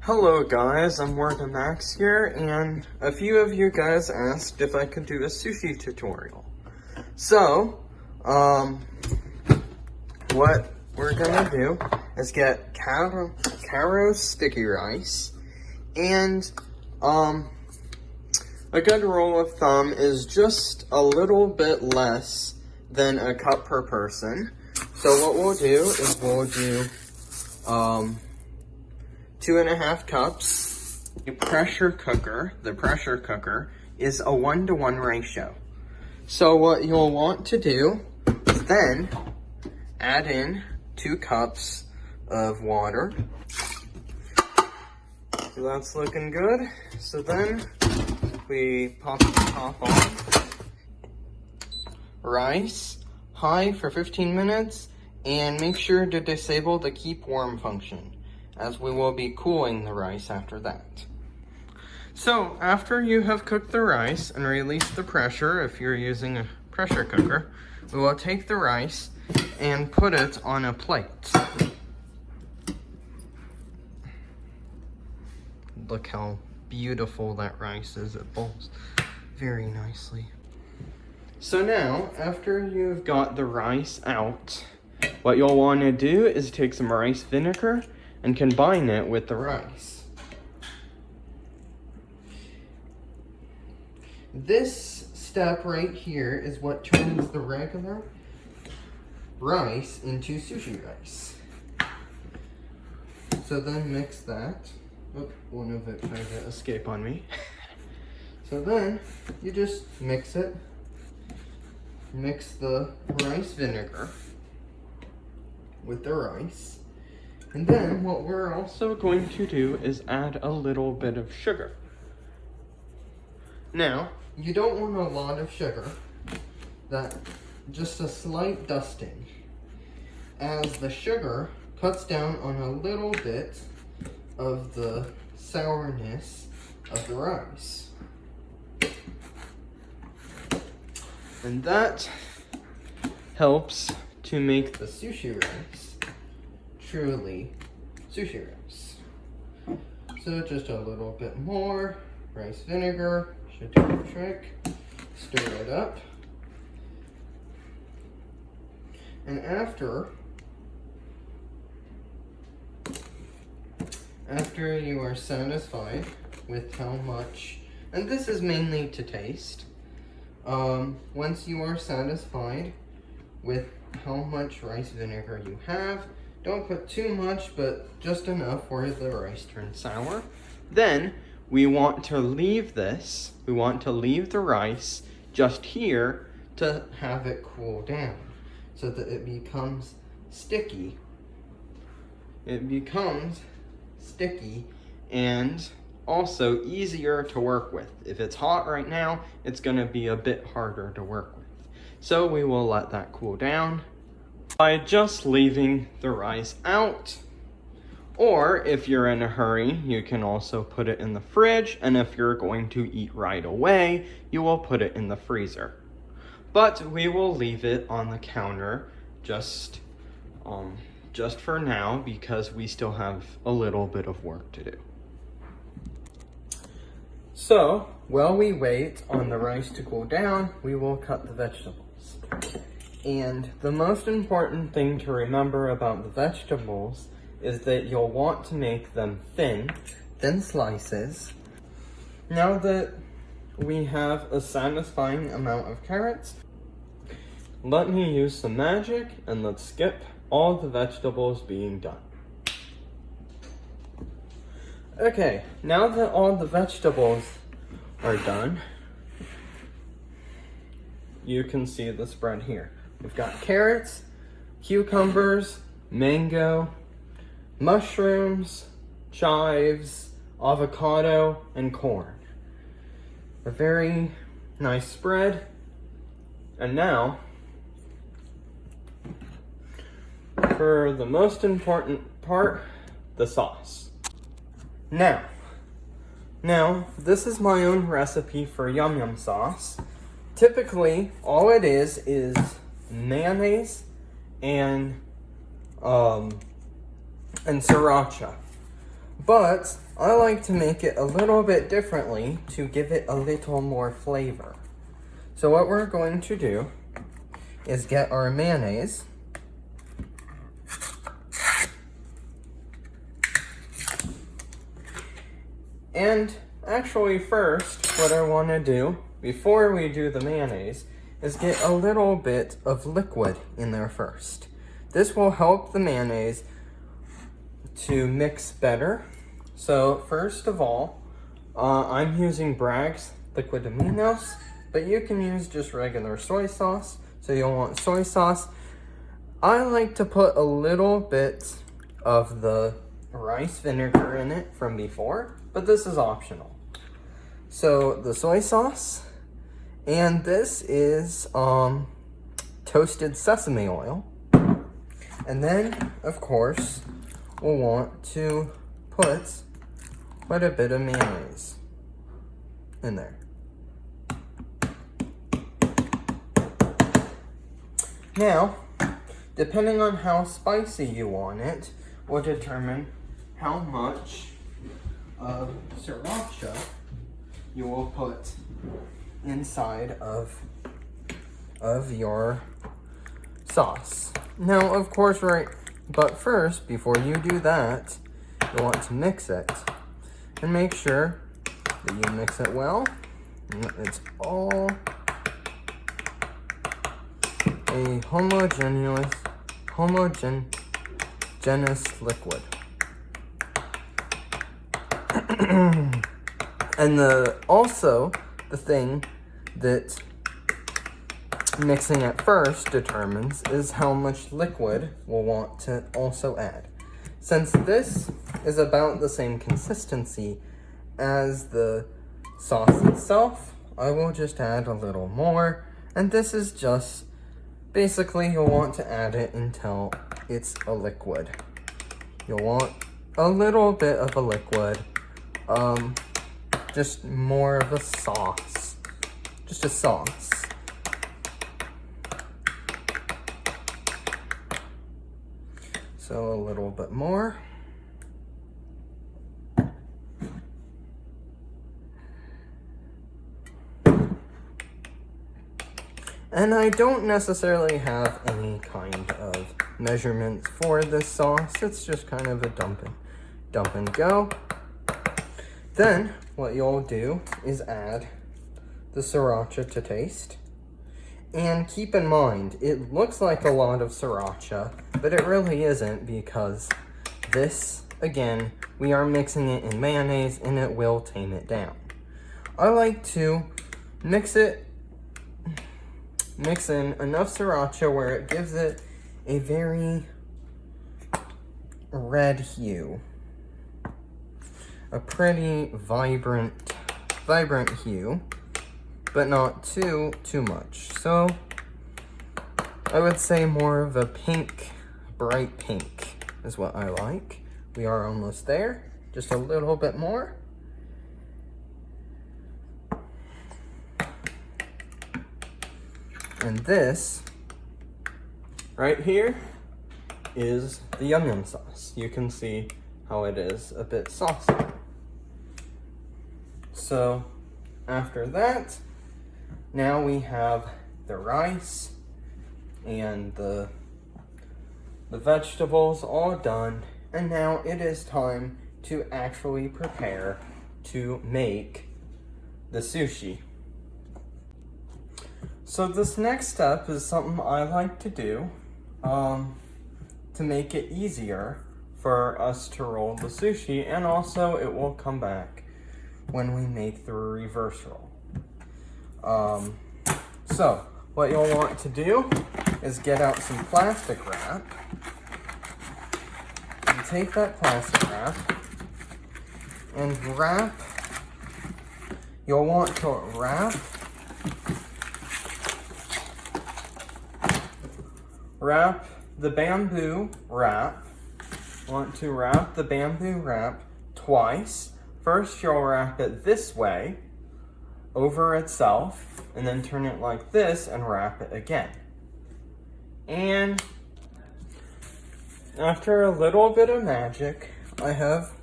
Hello guys, I'm Morgan Max here, and a few of you guys asked if I could do a sushi tutorial. So, what we're gonna do is get Calrose sticky rice, and a good rule of thumb is just a little bit less than a cup per person. So what we'll do is we'll do 2.5 cups. The pressure cooker is a 1-to-1 ratio. So what you'll want to do is then add in 2 cups of water. So that's looking good. So then we pop the top on. Rice, high for 15 minutes, and make sure to disable the keep warm function, as we will be cooling the rice after that. So after you have cooked the rice and released the pressure, if you're using a pressure cooker, we will take the rice and put it on a plate. Look how beautiful that rice is. It bowls very nicely. So now, after you've got the rice out, what you'll want to do is take some rice vinegar and combine it with the rice. This step right here is what turns the regular rice into sushi rice. So then mix that. Oh, one of it tried to escape on me. So then you just mix it. Mix the rice vinegar with the rice. And then what we're also going to do is add a little bit of sugar. Now, you don't want a lot of sugar, just a slight dusting, as the sugar cuts down on a little bit of the sourness of the rice. And that helps to make the sushi rice truly sushi rice. So just a little bit more rice vinegar should do the trick. Stir it up. And after you are satisfied with how much, and this is mainly to taste, once you are satisfied with how much rice vinegar you have, don't put too much, but just enough where the rice turns sour. Then we want to leave the rice just here to have it cool down so that it becomes sticky. It becomes sticky and also easier to work with. If it's hot right now, it's going to be a bit harder to work with. So we will let that cool down by just leaving the rice out. Or if you're in a hurry, you can also put it in the fridge, and if you're going to eat right away, you will put it in the freezer. But we will leave it on the counter just for now, because we still have a little bit of work to do. So, while we wait on the rice to cool down, we will cut the vegetables. And the most important thing to remember about the vegetables is that you'll want to make them thin slices. Now that we have a satisfying amount of carrots, let me use some magic and let's skip all the vegetables being done. Okay, now that all the vegetables are done, you can see the spread here. We've got carrots, cucumbers, mango, mushrooms, chives, avocado, and corn. A very nice spread. And now, for the most important part, the sauce. Now, this is my own recipe for yum yum sauce. Typically, all it is mayonnaise and sriracha. But I like to make it a little bit differently to give it a little more flavor. So what we're going to do is get our mayonnaise. And actually first, what I want to do before we do the mayonnaise is get a little bit of liquid in there first. This will help the mayonnaise to mix better. So first of all, I'm using Bragg's liquid aminos, but you can use just regular soy sauce. So you'll want soy sauce. I like to put a little bit of the rice vinegar in it from before, but this is optional. So the soy sauce, and this is toasted sesame oil. And then, of course, we'll want to put quite a bit of mayonnaise in there. Now, depending on how spicy you want it, will determine how much of sriracha you will put inside of your sauce. Now, of course, but first, before you do that, you want to mix it. And make sure that you mix it well. And that it's all a homogeneous liquid. And also the thing that mixing at first determines is how much liquid we'll want to also add. Since this is about the same consistency as the sauce itself, I will just add a little more. And this is just, basically you'll want to add it until it's a liquid. You'll want a little bit of a liquid, just more of a sauce, just a sauce. So a little bit more. And I don't necessarily have any kind of measurements for this sauce. It's just kind of a dump and go. Then what you'll do is add the sriracha to taste. And keep in mind, it looks like a lot of sriracha, but it really isn't, because this, again, we are mixing it in mayonnaise and it will tame it down. I like to mix in enough sriracha where it gives it a very red hue. A pretty vibrant hue, but not too much. So I would say more of a pink, bright pink is what I like. We are almost there, just a little bit more. And this right here is the yum yum sauce. You can see how it is a bit saucy. So after that, now we have the rice and the vegetables all done, and now it is time to actually prepare to make the sushi. So this next step is something I like to do to make it easier for us to roll the sushi, and also it will come back when we make the reverse roll. So what you'll want to do is get out some plastic wrap. And take that plastic wrap and you'll want to wrap the bamboo wrap. Want to wrap the bamboo wrap twice. First, you'll wrap it this way over itself, and then turn it like this and wrap it again. And after a little bit of magic, I have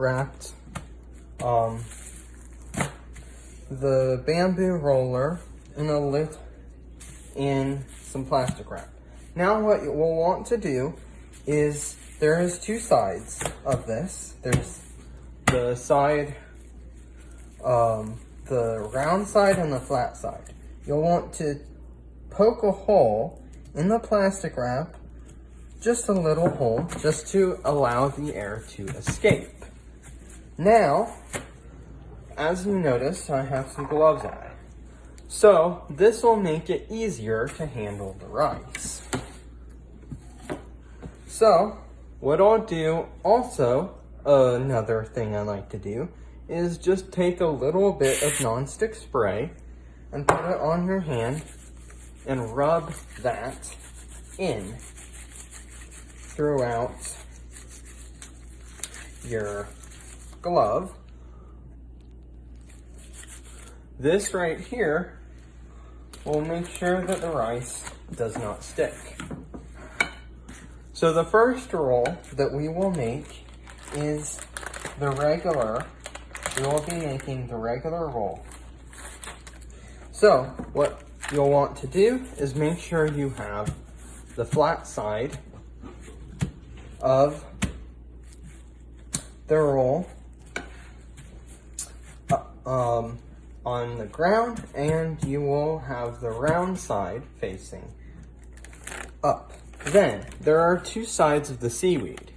wrapped the bamboo roller in some plastic wrap. Now what you will want to do is, there is two sides of this. There's the side, the round side and the flat side. You'll want to poke a hole in the plastic wrap, just a little hole, just to allow the air to escape. Now, as you notice, I have some gloves on. So this will make it easier to handle the rice. So what I'll do also, another thing I like to do, is just take a little bit of nonstick spray and put it on your hand and rub that in throughout your glove. This right here will make sure that the rice does not stick. So the first roll that we will make is we will be making the regular roll. So what you'll want to do is make sure you have the flat side of the roll on the ground, and you will have the round side facing up. Then there are two sides of the seaweed.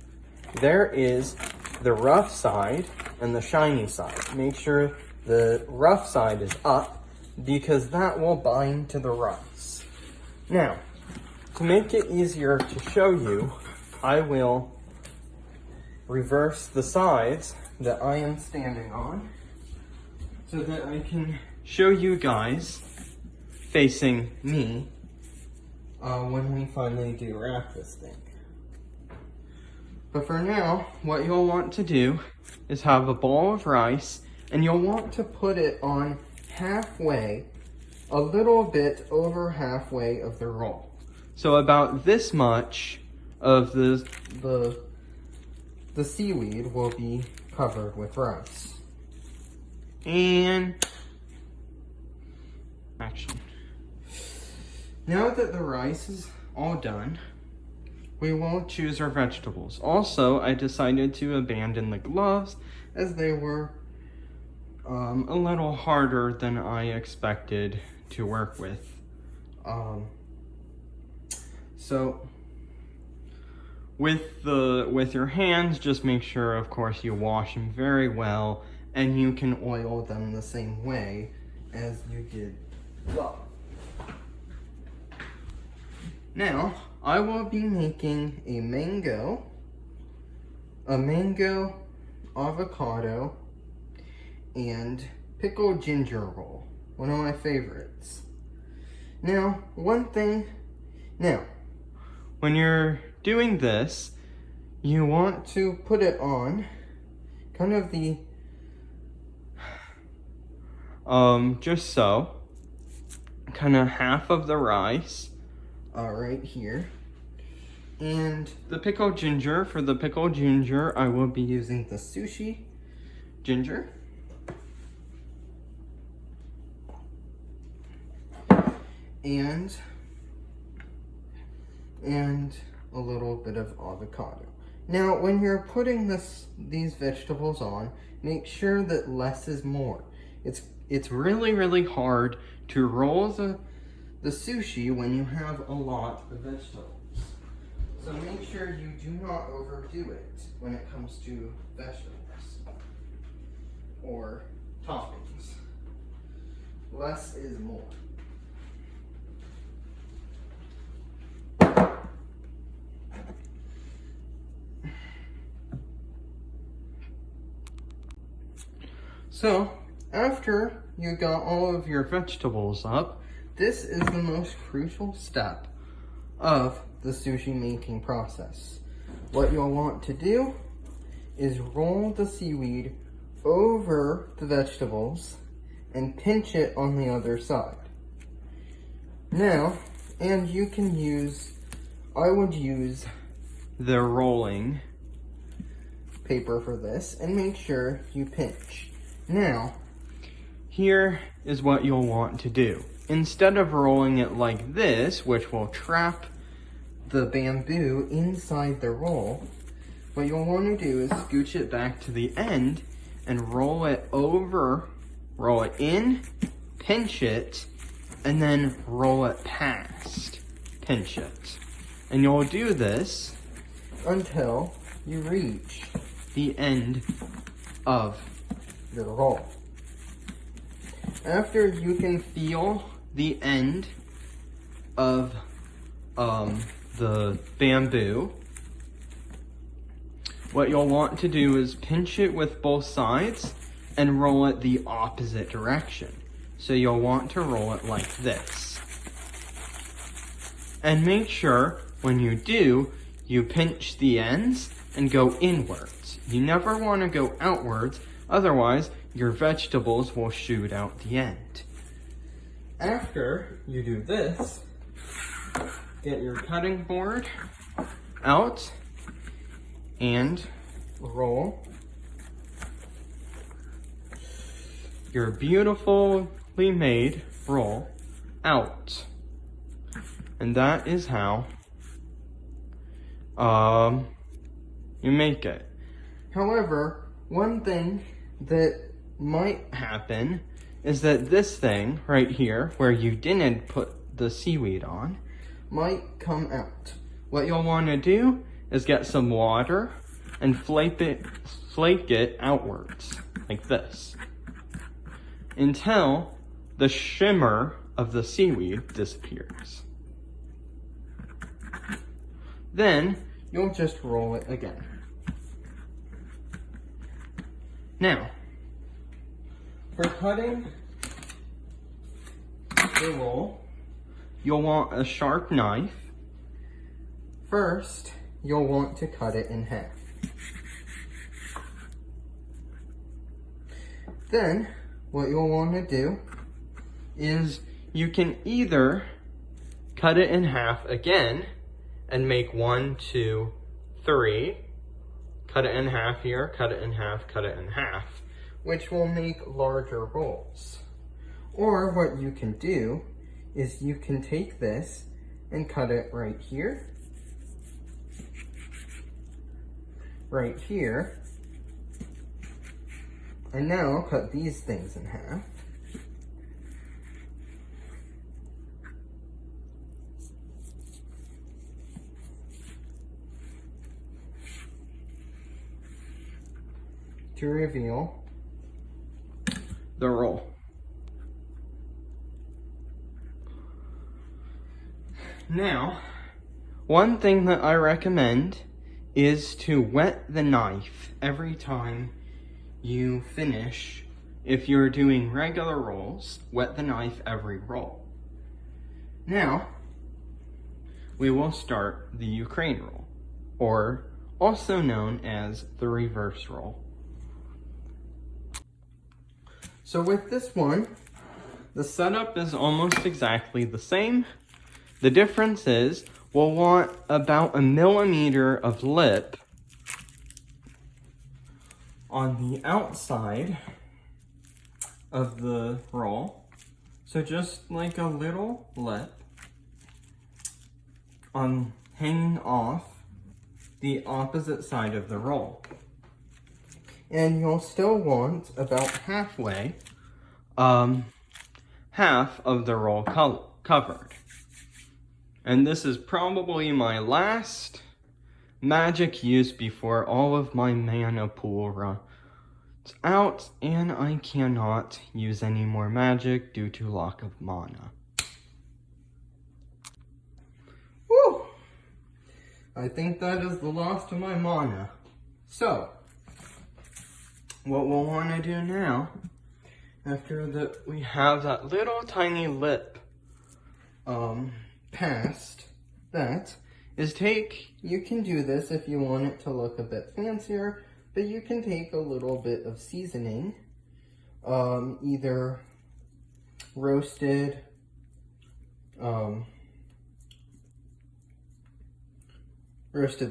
There is the rough side and the shiny side. Make sure the rough side is up, because that will bind to the rice. Now, to make it easier to show you, I will reverse the sides that I am standing on so that I can show you guys facing me when we finally do wrap this thing. But for now, what you'll want to do is have a ball of rice, and you'll want to put it on halfway, a little bit over halfway of the roll. So about this much of the seaweed will be covered with rice. And action. Now that the rice is all done, we will choose our vegetables. Also, I decided to abandon the gloves as they were a little harder than I expected to work with. So with your hands, just make sure, of course, you wash them very well, and you can oil them the same way as you did glove. Now, I will be making a mango, avocado, and pickled ginger roll. One of my favorites. Now, when you're doing this, you want to put it on kind of the, just so, kind of half of the rice, right here. And the pickled ginger, for the pickled ginger, I will be using the Sushi ginger. And a little bit of avocado. Now, when you're putting these vegetables on, make sure that less is more. It's really, really hard to roll the sushi when you have a lot of vegetables. So make sure you do not overdo it when it comes to vegetables or toppings. Less is more. So, after you got all of your vegetables up, this is the most crucial step of the sushi making process. What you'll want to do is roll the seaweed over the vegetables and pinch it on the other side. Now, and you can use, I would use the rolling paper for this and make sure you pinch. Now, here is what you'll want to do. Instead of rolling it like this, which will trap the bamboo inside the roll, what you'll want to do is scooch it back to the end and roll it over, roll it in, pinch it, and then roll it past, pinch it. And you'll do this until you reach the end of your roll. After you can feel the end of the bamboo, what you'll want to do is pinch it with both sides and roll it the opposite direction. So you'll want to roll it like this. And make sure when you do, you pinch the ends and go inwards. You never want to go outwards, otherwise your vegetables will shoot out the end. After you do this, get your cutting board out and roll your beautifully made roll out. And that is how you make it. However, one thing that might happen is that this thing right here, where you didn't put the seaweed on, might come out. What you'll want to do is get some water and flake it outwards, like this, until the shimmer of the seaweed disappears. Then you'll just roll it again. Now, for cutting the roll, you'll want a sharp knife. First, you'll want to cut it in half. Then, what you'll want to do is you can either cut it in half again and make 1, 2, 3, cut it in half here, cut it in half, cut it in half, which will make larger rolls. Or what you can do is you can take this and cut it right here, right here, and now cut these things in half. To reveal the roll. Now, one thing that I recommend is to wet the knife every time you finish. If you're doing regular rolls, wet the knife every roll. Now, we will start the Ukraine roll, or also known as the reverse roll. So with this one, the setup is almost exactly the same. The difference is we'll want about 1 millimeter of lip on the outside of the roll. So just like a little lip on hanging off the opposite side of the roll. And you'll still want about halfway, half of the roll covered. And this is probably my last magic use before all of my mana pool runs out, and I cannot use any more magic due to lack of mana. Woo! I think that is the last of my mana. So, what we'll want to do now, after that we have that little tiny lip past that, is you can do this if you want it to look a bit fancier, but you can take a little bit of seasoning, either roasted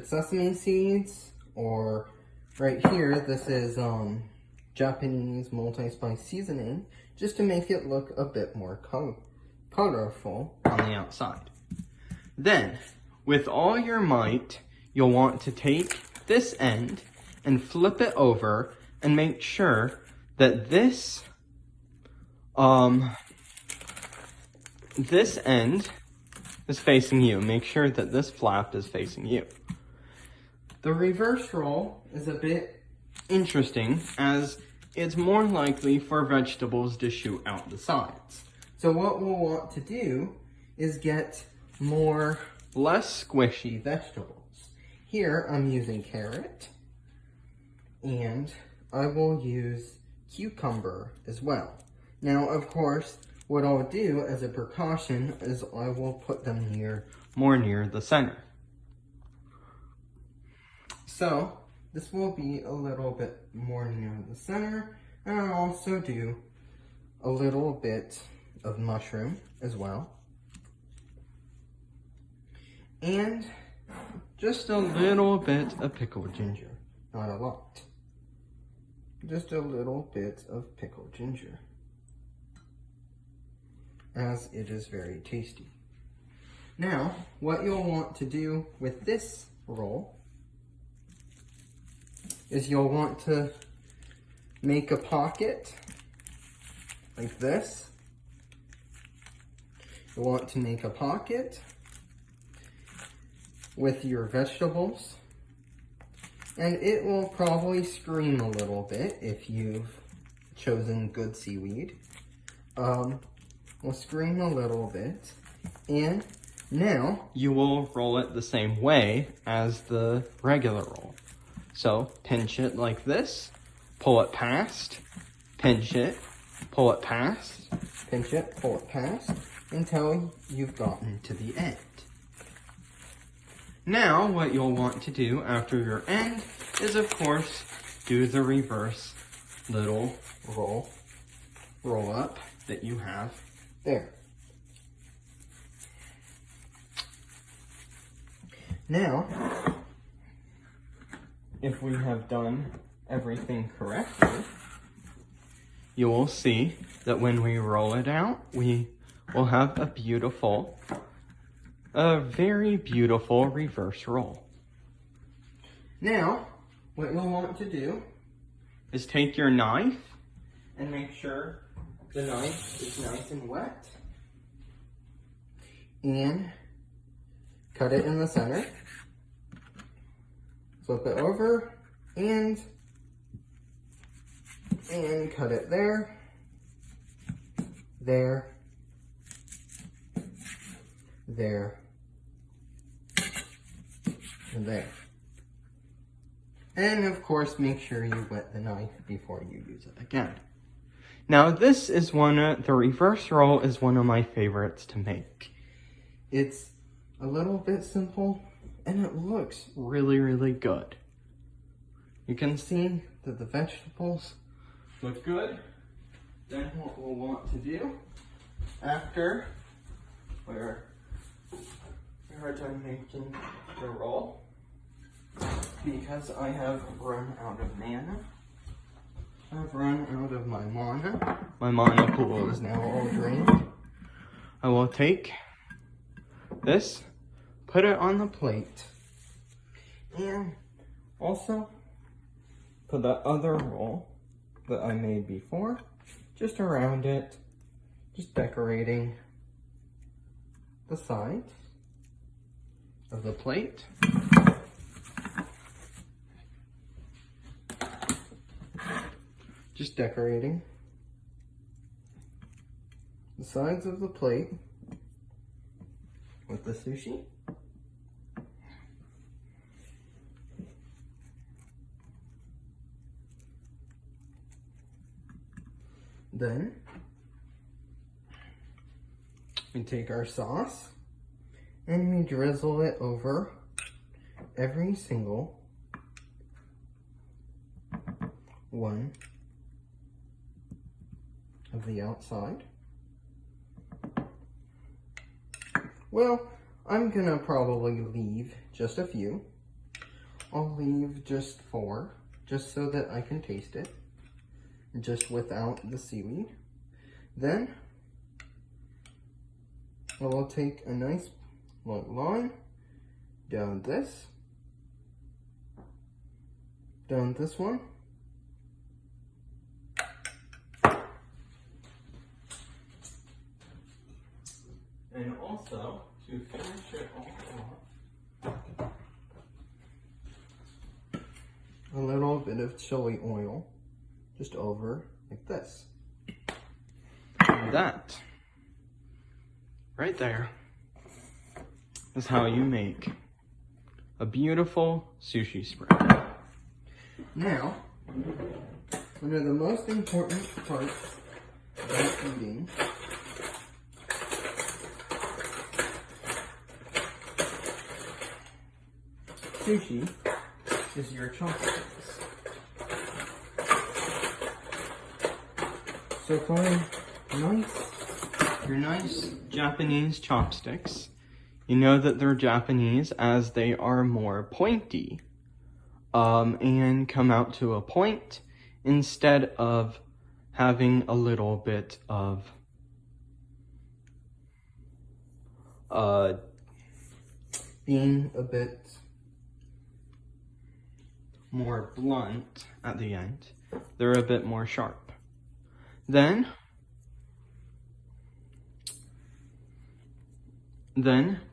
sesame seeds, or Right here, this is Japanese multi-spice seasoning, just to make it look a bit more colorful on the outside. Then, with all your might, you'll want to take this end and flip it over and make sure that this end is facing you. Make sure that this flap is facing you. The reverse roll is a bit interesting, as it's more likely for vegetables to shoot out the sides. So what we'll want to do is get less squishy vegetables. Here I'm using carrot, and I will use cucumber as well. Now, of course, what I'll do as a precaution is I will put them more near the center. So this will be a little bit more near the center, and I'll also do a little bit of mushroom as well. And just a little bit of pickled ginger, not a lot. Just a little bit of pickled ginger, as it is very tasty. Now, what you'll want to do with this roll is you'll want to make a pocket like this. You'll want to make a pocket with your vegetables, and it will probably scream a little bit if you've chosen good seaweed. Will scream a little bit, and now you will roll it the same way as the regular roll. So pinch it like this, pull it past, pinch it, pull it past, pinch it, pull it past, until you've gotten to the end. Now, what you'll want to do after your end is, of course, do the reverse little roll up that you have there. Now, if we have done everything correctly, you will see that when we roll it out, we will have a very beautiful reverse roll. Now, what you'll want to do is take your knife and make sure the knife is nice and wet, and cut it in the center. Flip it over and cut it there, there, there, and there. And of course, make sure you wet the knife before you use it again. Now, this is the reverse roll is one of my favorites to make. It's a little bit simple, and it looks really, really good. You can see that the vegetables look good. Then what we'll want to do after we're done making the roll, because I have run out of mana, I've run out of my mana. My mana pool is now all drained. I will take this, put it on the plate, and also put the other roll that I made before just around it, just decorating the sides of the plate. Just decorating the sides of the plate with the sushi. Then we take our sauce and we drizzle it over every single one of the outside. Well, I'm gonna probably leave just a few. I'll leave just 4 just so that I can taste it, just without the seaweed. Then I will take a nice long line down this one, and also to finish it all off, a little bit of chili oil just over like this. And that right there is how you make a beautiful sushi spread. Now, one of the most important parts about eating sushi is your chopsticks. So find your nice Japanese chopsticks. You know that they're Japanese as they are more pointy and come out to a point instead of having a little bit of being a bit more blunt at the end. They're a bit more sharp. Then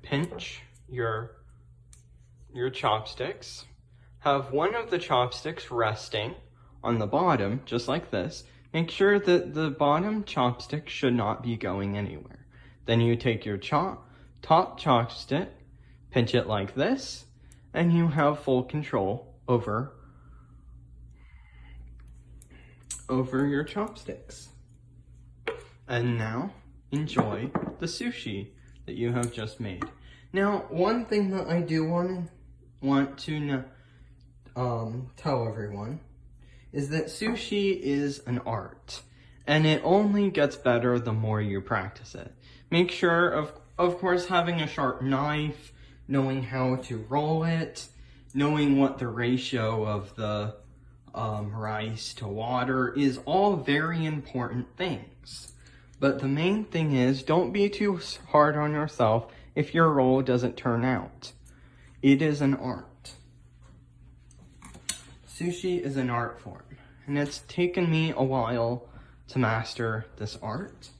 pinch your chopsticks. Have one of the chopsticks resting on the bottom, just like this. Make sure that the bottom chopstick should not be going anywhere. Then you take your top chopstick, pinch it like this, and you have full control over your chopsticks. And now, enjoy the sushi that you have just made. Now, one thing that I do want to tell everyone is that sushi is an art, and it only gets better the more you practice it. Make sure, of course, having a sharp knife, knowing how to roll it, knowing what the ratio of the rice to water is all very important things. But the main thing is, don't be too hard on yourself if your roll doesn't turn out. It is an art. Sushi is an art form, and it's taken me a while to master this art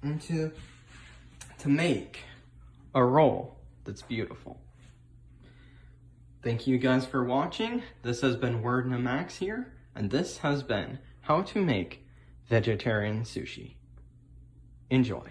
and to make a roll that's beautiful. Thank you guys for watching. This has been Wordna Max here, and this has been how to make vegetarian sushi. Enjoy.